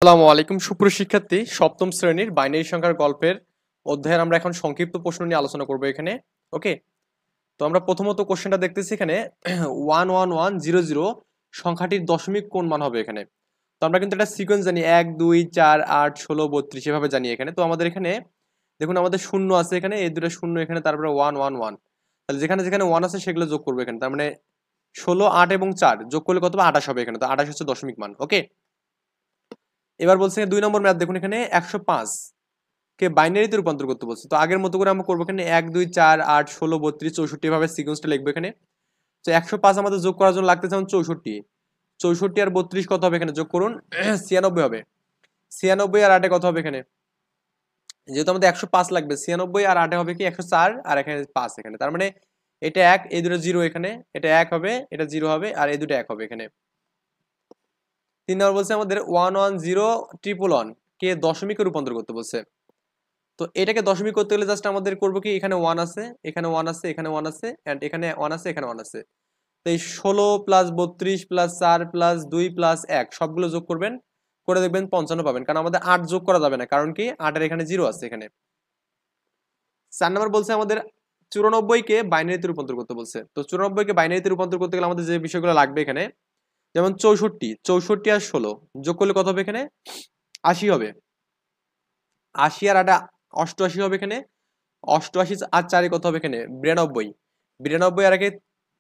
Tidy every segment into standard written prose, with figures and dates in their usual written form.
আসসালামু আলাইকুম সুপ্রিয় শিক্ষার্থী, সপ্তম শ্রেণীর বাইনারি সংখ্যার গল্পের অধ্যায়ের আমরা এখন সংক্ষিপ্ত প্রশ্ন নিয়ে আলোচনা করব এখানে। ওকে, তো আমরা প্রথমত কোশ্চেনটা দেখতেছি এখানে 11100 সংখ্যাটির দশমিক কোন মান হবে এখানে। তো আমরা কিন্তু একটা সিকোয়েন্স জানি 1 2 4 8 16 32 এভাবে জানি এখানে। তো আমাদের এখানে দেখুন আমাদের শূন্য আছে এখানে, এই দুটো শূন্য এখানে, তারপরে 111, তাহলে যেখানে যেখানে 1 আছে সেগুলো যোগ করবো এখানে। তার মানে 16 8 এবং 4 যোগ করলে কত হবে? 28 হবে এখানে। তো 28 হচ্ছে দশমিক মান। ওকে, এবার বলছে 2 নম্বর ম্যাথ দেখুন এখানে 105 কে বাইনারিতে রূপান্তর করতে বলছে। তো আগের মতো করে আমরা করবো এখানে 1 2 4 8 16 32 64 এভাবে সিকোয়েন্সটা লিখবো এখানে। তো 105 আমাদের যোগ করার জন্য লাগতেছে 64, 64 আর 32 কত হবে এখানে? যোগ করুন 96 হবে। 96 আর 8 কত হবে এখানে? যেহেতু আমাদের 105 লাগবে, 96 আর 8 হবে কি 104, আর এখানে 5 এখানে। তার মানে এটা 1, এই দুটো 0 এখানে, এটা 1 হবে, এটা 0 হবে, আর এই দুটো 1 হবে এখানে। 3 নম্বর বলছে আমাদের 110111 কে দশমিকে রূপান্তর করতে বলছে। তো এটাকে দশমিক করতে গেলে জাস্ট আমাদের করবো কি, এখানে 1 আছে, এখানে 1 আছে, এখানে 1 আছে, এন্ড এখানে 1 আছে, এখানে 1 আছে। তো এই 16 প্লাস 32 প্লাস 4 প্লাস 2 প্লাস 1 সবগুলো যোগ করবেন, করে দেখবেন 55 পাবেন। কারণ আমাদের 8 যোগ করা যাবে না, কারণ কি 8 এর এখানে 0 আছে এখানে। 4 নম্বর বলছে আমাদের 94 কে বাইনারিতে রূপান্তর করতে বলছে। তো 94 কে বাইনারিতে রূপান্তর করতে গেলে আমাদের যে বিষয়গুলো লাগবে এখানে, যেমন 64 আর 16 যোগ করলে কত হবে এখানে? 80 হবে। 80 আর 8 88 হবে এখানে। 88 আর 4 কত হবে এখানে? 92। 92 আর 1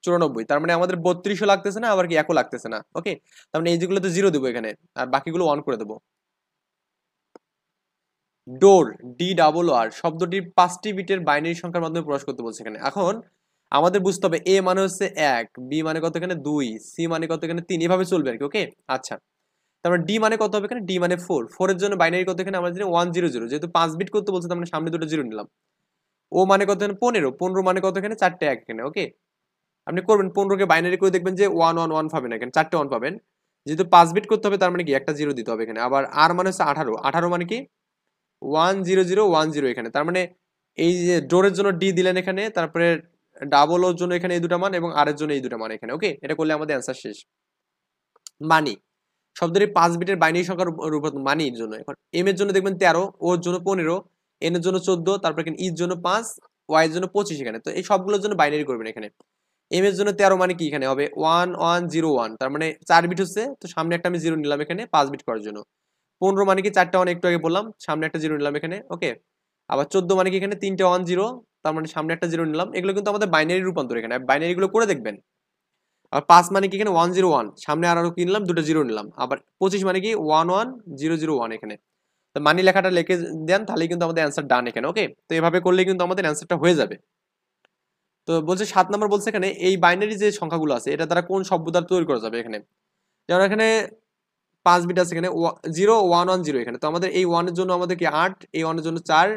94। তার মানে আমাদের 32ও লাগতেছে না, আবার কি 1ও লাগতেছে না। ওকে, তার মানে এই যেগুলোতে 0 দেবো এখানে, আর বাকিগুলো 1 করে দেবো। ডোর, ডি ডাবল আর শব্দটির 5টি বিটের বাইনারি সংখ্যার মাধ্যমে প্রকাশ করতে বলছে এখানে। এখন আমাদের বুঝতে হবে এ মানে হচ্ছে 1, বি মানে কত এখানে 2, সি মানে কত এখানে 3, এভাবে চলবে আর কি। ওকে, আচ্ছা, তারপর ডি মানে কত হবে এখানে? ডি মানে 4, 4 এর জন্য বাইনারি কত এখানে? আমরা জানি 100, যেহেতু 5 বিট করতে বলছে তার মানে সামনে দুটো 0 নিলাম। ও মানে কত এখানে? 15, 15 মানে কত এখানে? 4টে 1 এখানে। ওকে, আপনি করবেন 15 কে বাইনারি করে দেখবেন যে 111 পাবেন এখানে, 4টে 1 পাবেন। যেহেতু 5 বিট করতে হবে তার মানে কি একটা 0 দিতে হবে এখানে। আবার আর মানে হচ্ছে 18, 18 মানে কি 10010 এখানে। তার মানে এই যে ডোরের জন্য ডি দিলেন এখানে, তারপরে ডাবল ওর জন্য এখানে এই দুটো মান, এবং আর এর জন্য এই দুটো মান এখানে। ওকে, এটা করলে আমাদের অ্যান্সার শেষ। মানি শব্দটি 5 বিটের বাইনারি সংখ্যার রূপান্তর মানির জন্য। এখন এম এর জন্য দেখবেন 13, ওর জন্য 15, এন এর জন্য 14, তারপর এখানে ইর জন্য 5, ওয়াই এর জন্য 25 এখানে। তো এই সবগুলোর জন্য বাইনারি করবেন এখানে। এম এর জন্য 13 মানে কি এখানে হবে 1101, তার মানে 4 বিট হচ্ছে, তো সামনে একটা আমি 0 নিলাম এখানে 5 বিট করার জন্য। 15 মানে কি 4টা 1 একটু আগে বললাম, সামনে একটা 0 নিলাম এখানে। ওকে, আবার 14 মানে কি এখানে 3টে 1 0, তার মানে সামনে একটা 0 নিলাম। এগুলো কিন্তু আমাদের বাইনারি রূপান্তর এখানে, বাইনারি গুলো করে দেখবেন। আর 5 মানে কি এখানে 101, সামনে আরো কি নিলাম? দুটো 0 নিলাম। আবার 25 মানে কি 11001 এখানে। তো মানি লেখাটা লিখে দেন, তাহলেই কিন্তু আমাদের অ্যান্সার ডান এখানে। ওকে, তো এভাবে করলেই কিন্তু আমাদের অ্যান্সারটা হয়ে যাবে। তো বলছে 7 নম্বর বলছে এখানে এই বাইনারি যে সংখ্যাগুলো আছে এটা দ্বারা কোন শব্দ দ্বারা তৈরি করা যাবে এখানে। যেমন এখানে 5 বিট আছে এখানে, 0110 এখানে। তো আমাদের এই 1 এর জন্য আমাদের কি 8, এই 1 এর জন্য 4,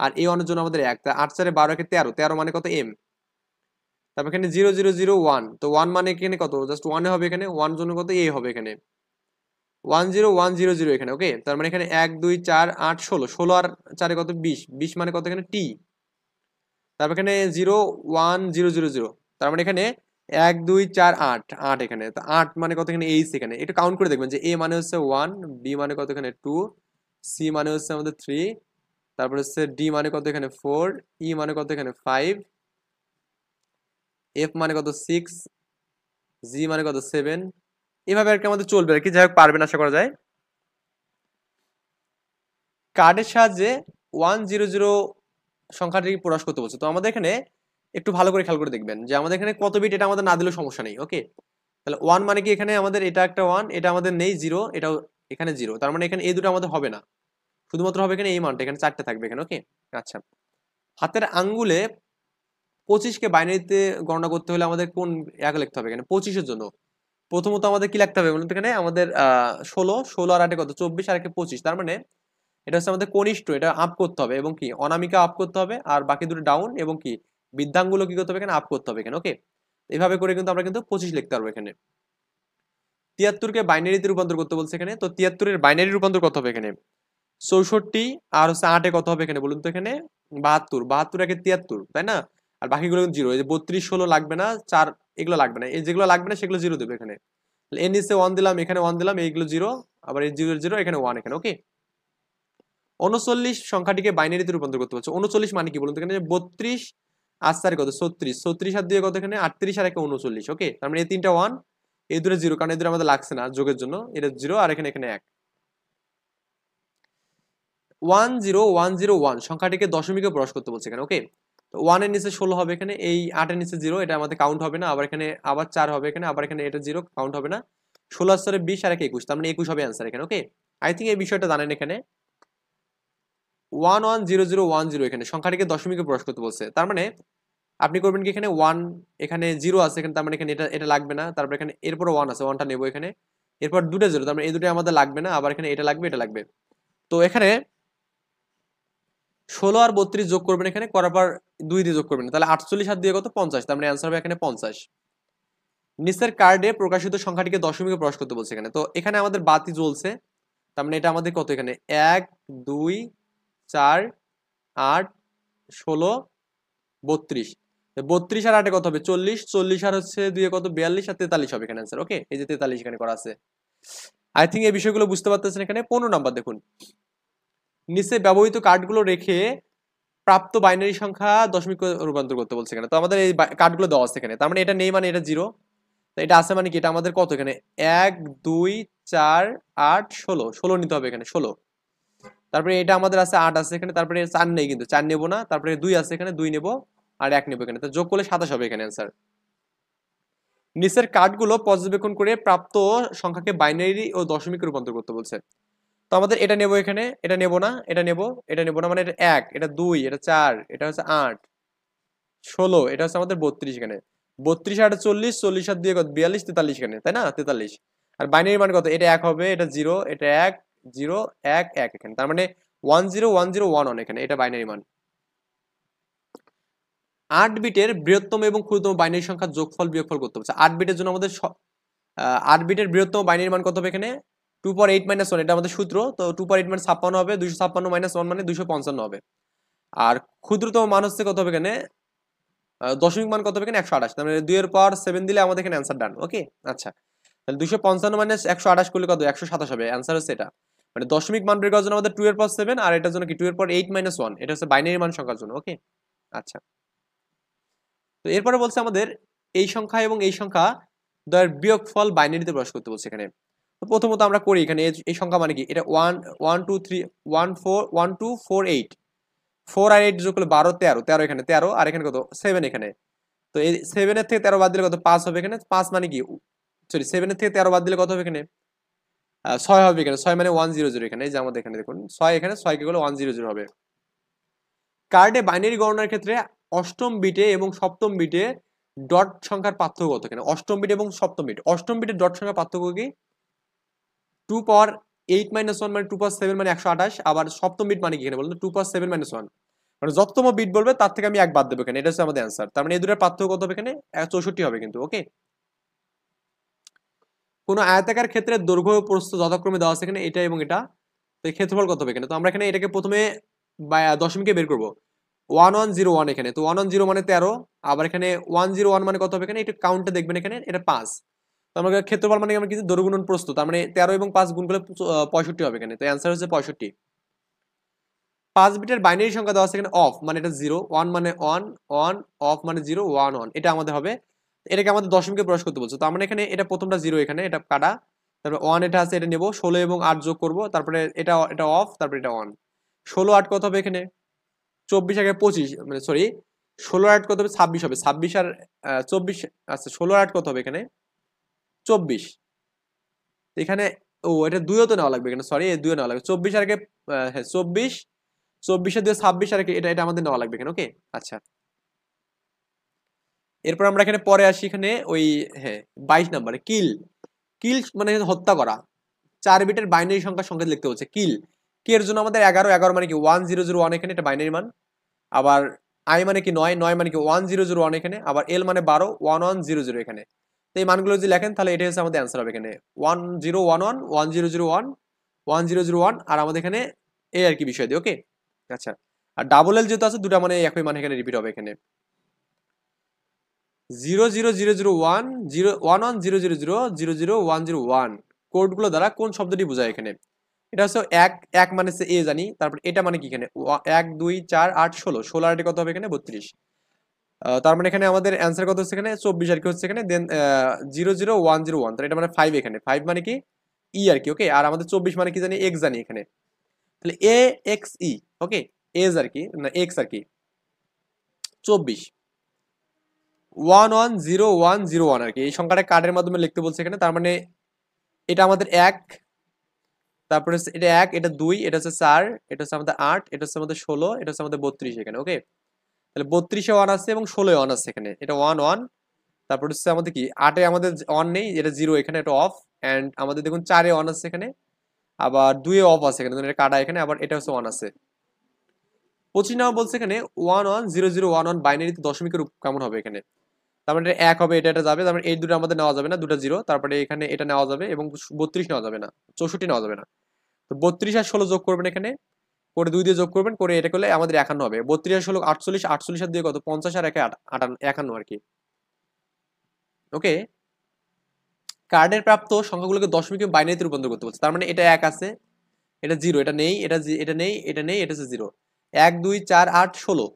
আর এই 1 এর জন্য আমাদের 1। তা 8 4 12 1 13, 13 মানে কত? এম। তারপর এখানে 0001, তো 1 মানে এখানে কত? জাস্ট 1 হবে এখানে, 1 জন্য কত? এ হবে এখানে 10100 এখানে। ওকে, তার মানে এখানে 1 2 4 8 16, 16 আর 4 কত? 20, 20 মানে কত এখানে? টি। তারপর এখানে 01000, তার মানে এখানে 1 2 4 8, 8 এখানে। তো 8 মানে কত এখানে? এইচ এখানে। এটা কাউন্ট করে দেখবেন যে এ মানে হচ্ছে 1, বি মানে কত এখানে 2, সি মানে হচ্ছে আমাদের 3, তারপর হচ্ছে ডি মানে কত এখানে 4, ই মানে কত এখানে 5, এফ মানে কত 6, জি মানে কত 7। এভাবে আর কি আমাদের চলবে আর কি। যাই হোক, পারবেন আশা করা যায়। কার্ডের সাহায্যে 100 সংখ্যাটি প্রকাশ করতে বলছে। তো আমাদের এখানে একটু ভালো করে খেয়াল করে দেখবেন যে আমাদের এখানে কত বিট, এটা আমাদের না দিলেও সমস্যা নেই। ওকে, তাহলে 1 মানে কি এখানে আমাদের এটা একটা 1, এটা আমাদের নেই 0, এটাও এখানে 0, তার মানে এখানে এই দুটো আমাদের হবে না, শুধুমাত্র হবে এখানে এই মানটা, এখানে 4টে থাকবে এখানে। ওকে, আচ্ছা, হাতের আঙ্গুলে 25 কে বাইনারিতে গণনা করতে হলে আমাদের কোন এক লিখতে হবে এখানে 25 এর জন্য? প্রথমত আমাদের কি লিখতে হবে বলুন তো? এখানে আমাদের 16, 16 আর 8 কত? 24, আর 1 25, তার মানে এটা হচ্ছে আমাদের কনিষ্ঠ, এটা আপ করতে হবে, এবং কি অনামিকা আপ করতে হবে, আর বাকি দুটো ডাউন, এবং কি বৃদ্ধাঙ্গুলো কি করতে হবে এখানে? আপ করতে হবে এখানে। ওকে, এভাবে করে কিন্তু আমরা কিন্তু 25 লিখতে পারবো এখানে। 73 কে বাইনারিতে রূপান্তর করতে বলছে এখানে। তো 73 এর বাইনারি রূপান্তর কত হবে এখানে? 64 আর হচ্ছে 8 কত হবে এখানে বলুন তো? এখানে 72, 72 একে 73, তাই না? আর বাকিগুলো কিন্তু 0, এই যে 32 16 লাগবে না, 4 এগুলো লাগবে না, এই যেগুলো লাগবে না সেগুলো 0 দেবে এখানে। এর নিচে 1 দিলাম, এখানে 1 দিলাম, এইগুলো 0, আবার এই 0 0 এখানে 1 এখানে। ওকে, 39 সংখ্যাটিকে বাইনারিতে রূপান্তর করতে বলছে। 39 মানে কি বলুন তো? এখানে 32 আর 4 কত 36, 36 আর 2 কত এখানে 38 আর 1 39। ওকে, তার মানে এই তিনটা 1, এই দুটো 0, কারণ এই দুটো আমাদের লাগছে না যোগের জন্য, এটা 0 আর এখানে 1। 10101 সংখ্যাটিকে দশমিকে প্রকাশ করতে বলছে এখানে। ওকে, তো 1 এর নিচে 16 হবে এখানে, এই 8 এর নিচে 0, এটা আমাদের কাউন্ট হবে না। আবার এখানে আবার 4 হবে এখানে, আবার এখানে এটা 0 কাউন্ট হবে না। 16 আর 4 20 আর 1 21, তার মানে 21 হবে অ্যান্সার এখানে। ওকে, আই থিঙ্ক এই বিষয়টা জানেন। এখানে 110010 এখানে সংখ্যাটিকে দশমিকে প্রকাশ করতে বলছে, তার মানে আপনি করবেন কি, এখানে 1 এখানে 0 আছে এখানে, তার মানে এখানে এটা এটা লাগবে না। তারপর এখানে এরপর 1 আছে, 1টা নেবো এখানে, এরপর দুটো 0, তার মানে এই দুটো আমাদের লাগবে না। আবার এখানে এটা লাগবে, এটা লাগবে। তো এখানে 16 আর 32 যোগ করবেন, এখানে করার পর 2 দিয়ে যোগ করবেন, তাহলে 48 হাত দিয়ে কত 50, তার মানে অ্যান্সার হবে এখানে 50। নিচের কার্ডে প্রকাশিত সংখ্যাটিকে দশমিকে প্রকাশ করতে বলছে এখানে। তো এখানে আমাদের বাতি জ্বলছে, তার মানে এটা আমাদের কত এখানে 1 2 4 8 16 32, 32 আর 8 কত হবে 40, 40 আর হচ্ছে 2 কত 42 আর 43 হবে এখানে অ্যান্সার। ওকে, এই যে 43 এখানে করা আছে। আই থিঙ্ক এই বিষয়গুলো বুঝতে পারতেছেন। এখানে 15 নাম্বার দেখুন, নিচে ব্যবহৃত কার্ডগুলো রেখে প্রাপ্ত বাইনারি সংখ্যা দশমিক রূপান্তর করতে বলছে এখানে। তো আমাদের এই কার্ডগুলো দেওয়া আছে এখানে, তার মানে এটা নেই মানে এটা 0, তো এটা আছে মানে কি, এটা আমাদের কত এখানে 1 2 4 8 16, 16 নিতে হবে এখানে 16। তারপরে এটা আমাদের আছে 8 আছে এখানে, তারপরে 4 নেই কিন্তু 4 নেবো না। তারপরে 2 আছে এখানে, 2 নেবো আর 1 নেবো এখানে, তো যোগ করলে 27 হবে এখানে অ্যান্সার। নিচের কার্ডগুলো পর্যবেক্ষণ করে প্রাপ্ত সংখ্যাকে বাইনারি ও দশমিকে রূপান্তর করতে বলছে। তো আমাদের এটা নেবো এখানে, এটা নেবো না, এটা নেবো, এটা নেবো না, মানে এটা 1, এটা 2, এটা 4, এটা হচ্ছে 8 16, এটা হচ্ছে আমাদের 32 এখানে। 32 আর 40, 40 আর 2 কত 42 43 এখানে, তাই না 43। আর বাইনারি মান কত, এটা 1 হবে, এটা 0, এটা 1 0 1 1 এখানে, তার মানে 101011 এখানে, এটা বাইনারি মান। 8 বিটের বৃহত্তম এবং ক্ষুদ্রতম বাইনারি সংখ্যার যোগফল বিয়োগফল করতে হচ্ছে। 8 বিটের জন্য আমাদের 8 বিটের বৃহত্তম বাইনারি মান কত হবে এখানে 2 ^ 8 - 1, এটা আমাদের সূত্র। তো 2 ^ 8 মানে 56 হবে, 256 - 1 মানে 255 হবে। আর ক্ষুদ্রতম মান হচ্ছে কত হবে এখানে, দশমিক মান কত হবে এখানে 128, তার মানে 2 এর পাওয়ার 7 দিলে আমাদের এখানে অ্যান্সার ডান। ওকে, আচ্ছা, তাহলে 255 - 128 করলে কত 127 হবে, অ্যান্সার হচ্ছে এটা। মানে দশমিক মান বের করার জন্য আমাদের 2 এর পাওয়ার 7, আর এটার জন্য কি 2 এর পাওয়ার 8 - 1, এটা হচ্ছে বাইনারি মান সংখ্যার জন্য। ওকে, আচ্ছা, তো এরপরে বলছে আমাদের এই সংখ্যা এবং এই সংখ্যা দ্বয়ের বিয়োগফল বাইনারিতে প্রকাশ করতে বলছে এখানে। তো প্রথমত আমরা করি এখানে, এই সংখ্যা মানে কি, এটা 1 1 2 3 1 4 1 2 4 8, 4 আর 8 যোগ করলে 12 13, 13 এখানে 13 আর এখানে কত 7 এখানে। তো এই 7 এর থেকে 13 বাদ দিলে কত 5 হবে এখানে, 5 মানে কি, সরি 7 এর থেকে 13 বাদ দিলে কত হবে এখানে 6 হবে এখানে, 6 মানে 100 এখানে, এই যে আমাদের এখানে দেখুন 6 এখানে, 6 কে গেলে 100 হবে। কার্ডে বাইনারি গণনার ক্ষেত্রে অষ্টম বিটে এবং সপ্তম বিটে ডট সংখ্যার পার্থক্য কত এখানে, অষ্টম বিট এবং সপ্তম বিট। অষ্টম বিটের ডট সংখ্যার পার্থক্য কি 2 ^ 8 - 1 মানে 2 ^ 7 মানে 128, আবার সপ্তম বিট মানে কি এখানে বলুন 2 ^ 7 - 1, মানে যততম বিট বলবে তার থেকে আমি 1 বাদ দেবো এখানে, এটা হচ্ছে আমাদের অ্যান্সার। তার মানে এই দুটোর পার্থক্য কত হবে এখানে 64 হবে কিন্তু। ওকে, কোন আয়তাকার ক্ষেত্রে দৈর্ঘ্য ও প্রস্থ যথাক্রমে দেওয়া আছে এখানে, এটা এবং এটা, তো এই ক্ষেত্রফল কত হবে এখানে। তো আমরা এখানে এটাকে প্রথমে দশমিকে বের করবো, 1101 এখানে, তো 110 মানে 13, আবার এখানে 101 মানে কত হবে এখানে, একটু কাউন্টে দেখবেন এখানে, এটা 5। তো আমাদের ক্ষেত্রফল মানে আমরা কিন্তু দৈর্ঘ্য গুণন প্রস্থ, তার মানে 13 এবং 5 গুণ করলে 65 হবে এখানে, তো অ্যান্সার হচ্ছে 65। 5 বিটের বাইনারি সংখ্যা দেওয়া আছে এখানে, অফ মানে এটা 0, 1 মানে 1 1, অফ মানে 0 1 1, এটা আমাদের হবে। এটাকে আমাদের দশমিকে প্রকাশ করতে বলছে, তো আমরা এখানে এটা প্রথমটা 0 এখানে, এটা কাটা, তারপরে 1 এটা আছে, এটা নেব, 16 এবং 8 যোগ করব, তারপরে এটা এটা অফ, তারপরে এটা 1, 16 8 কত হবে এখানে 24 আগে 25, মানে সরি 16 8 কত হবে 26 হবে, 26 আর 24, আচ্ছা 16 8 কত হবে এখানে 24, এখানে ও এটা 2ও তো নেওয়া লাগবে এখানে, সরি এই 2ও নেওয়া লাগবে, 24 আর আগে হ্যাঁ 24, 24 এর 2 26 আর এটা এটা আমাদের নেওয়া লাগবে এখানে। ওকে, আচ্ছা, এরপর আমরা এখানে পরে আসি, এখানে ওই হ্যাঁ 22 নম্বরে কিল। কিল মানে হত্যা করা। 4 বিটের বাইনারি সংখ্যা সংকেত লিখতে হচ্ছে কিল। কি এর জন্য আমাদের 11, 11 মানে কি 1001 এখানে, এটা বাইনারি মান। আবার আই মানে কি 9, 9 মানে কি 1001 এখানে, আবার এল মানে 12 1100 এখানে। তো এই মানগুলো যদি লেখেন তাহলে এটা হচ্ছে আমাদের অ্যান্সার হবে এখানে 1011 1001 1001, আর আমাদের এখানে এই আর কি বিষয় দিয়ে। ওকে, আচ্ছা, আর ডাবল এল যেহেতু আছে দুটা মানে একই মান এখানে রিপিট হবে এখানে 00001 011 000 00101 কোডগুলো দ্বারা কোন শব্দটি বোঝায় এখানে? এটা হচ্ছে এক এক মানে হচ্ছে এ জানি, তারপর এটা মানে কি এখানে 1 2 4 8 16, 16 আর কত হবে এখানে 32। তার মানে এখানে আমাদের অ্যান্সার কত হচ্ছে এখানে 24 আর কি হচ্ছে এখানে, দেন 00101, তাহলে এটা মানে 5 এখানে, 5 মানে কি ই আর কি, ওকে। আর আমাদের 24 মানে কি জানি এক্স জানি এখানে, তাহলে এ এক্স ই, ওকে, এজ আর কি না এক্স আর কি 24 1100101 আর কি, এই সংখ্যাটা কার্ডের মাধ্যমে লিখতে বলছে এখানে। তার মানে এটা আমাদের এক, তারপরে এটা এক, এটা দুই, এটা হচ্ছে 4, এটা হচ্ছে আমাদের 8, এটা হচ্ছে আমাদের 16, এটা হচ্ছে আমাদের 32 এখানে, ওকে। তাহলে 32-এ 1 আছে এবং 16-এ 1 আছে এখানে, এটা 1 1। তারপর হচ্ছে আমাদের কি 8-এ আমাদের 1 নেই, এটা 0 এখানে, এটা অফ। এন্ড আমাদের দেখুন 4-এ 1 আছে এখানে, আবার 2-এ অফ আছে এখানে, এটা কাটা এখানে, আবার এটা হচ্ছে 1 আছে। 25 নাম্বার বলছে এখানে 110011 বাইনারিতে দশমিকের রূপ কেমন হবে এখানে? তার মানে এক হবে, এটা যাবে, তার মানে এই দুটো আমাদের নেওয়া যাবে না, দুটো জিরো, তারপরে এখানে এটা নেওয়া যাবে এবং 32 নেওয়া যাবে না, 64 নেওয়া যাবে না। তো 32 আর 16 যোগ করবেন এখানে, করে 2 দিয়ে যোগ করবেন, করে এটা করলে আমাদের 51 হবে। 32 আর 16 48, 48 আর দিয়ে কত 50 আর 1 51 আর কি, ওকে। কার্ডের প্রাপ্ত সংখ্যাগুলোকে দশমিকে বাইনারিতে রূপান্তর করতে বলছে। তার মানে এটা এক আছে, এটা জিরো, এটা নেই, এটা নেই, এটা নেই, এটা হচ্ছে জিরো। 1 2 4 8 16,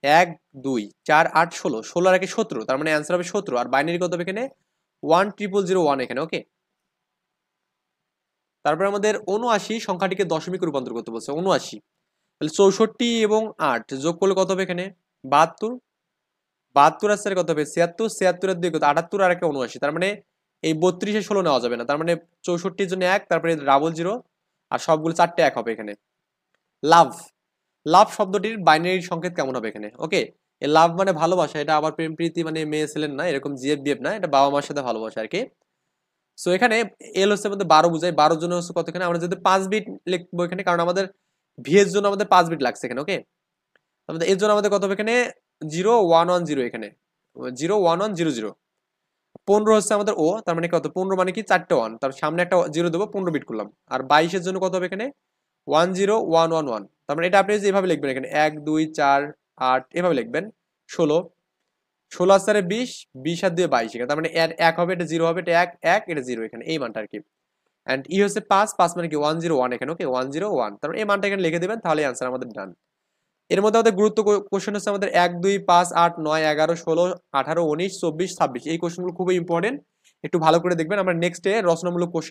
1 2 4 8 16, 16 আর 1 17, তার মানে অ্যান্সার হবে 17। আর বাইনারি কত হবে এখানে 10001 এখানে, ওকে। তারপরে আমাদের 79 সংখ্যাটিকে দশমিকে রূপান্তর করতে বলছে, 79। তাহলে 64 এবং 8 যোগ করলে কত হবে এখানে 72, 72 আর 4 কত হবে 76, 76 আর 2 কত 78 আর 1 79, তার মানে এই 32-এ 16 নেওয়া যাবে না, তার মানে 64-এর জন্য 1, তারপরে ডাবল জিরো, আর সবগুলো 4টে 1 হবে এখানে। লাভ, লাভ শব্দটির বাইনারি সংকেত কেমন হবে এখানে, ওকে। এই লাভ মানে ভালোবাসা, এটা আবার প্রেম প্রীতি মানে মেয়ে ছেলের না, এরকম জিএফ বিএফ না, এটা বাবা মার সাথে ভালোবাসা আর কি। সো এখানে এল হচ্ছে আমাদের 12 বুঝাই, 12 জন্য হচ্ছে কত এখানে আমরা যদি 5 বিট লিখবো এখানে, কারণ আমাদের ভি এর জন্য আমাদের 5 বিট লাগছে এখানে, ওকে। আমাদের এর জন্য আমাদের কত হবে এখানে 0110 এখানে 01100। 15 হচ্ছে আমাদের ও, তার মানে কত 15 মানে কি 4টে 1, তার সামনে একটা 0 দেবো, 15 বিট করলাম। আর 22-এর জন্য কত হবে এখানে 10111, তার মানে এটা আপনি এভাবে লিখবেন এখানে 1 2 4 8 এভাবে লিখবেন। 16, 16 আর 4 20, 20 আর 2 22 এখানে, তার মানে এর 1 হবে, এটা 0 হবে, এটা 1 1, এটা 0 এখানে, এই মানটা আর কি। এন্ড ই হচ্ছে 5, 5 মানে কি 101 এখানে, ওকে 101, তারপর এই মানটা এখানে লিখে দিবেন, তাহলে অ্যান্সার আমাদের ডান। এর মধ্যে আমাদের গুরুত্ব কোশ্চেন হচ্ছে আমাদের 1 2 5 8 9 11 16 18 19 24 26, এই কোশ্চেনগুলো খুবই ইম্পর্টেন্ট, একটু ভালো করে দেখবেন। আমরা নেক্সট ডে রচনামূলক কোশ্চেন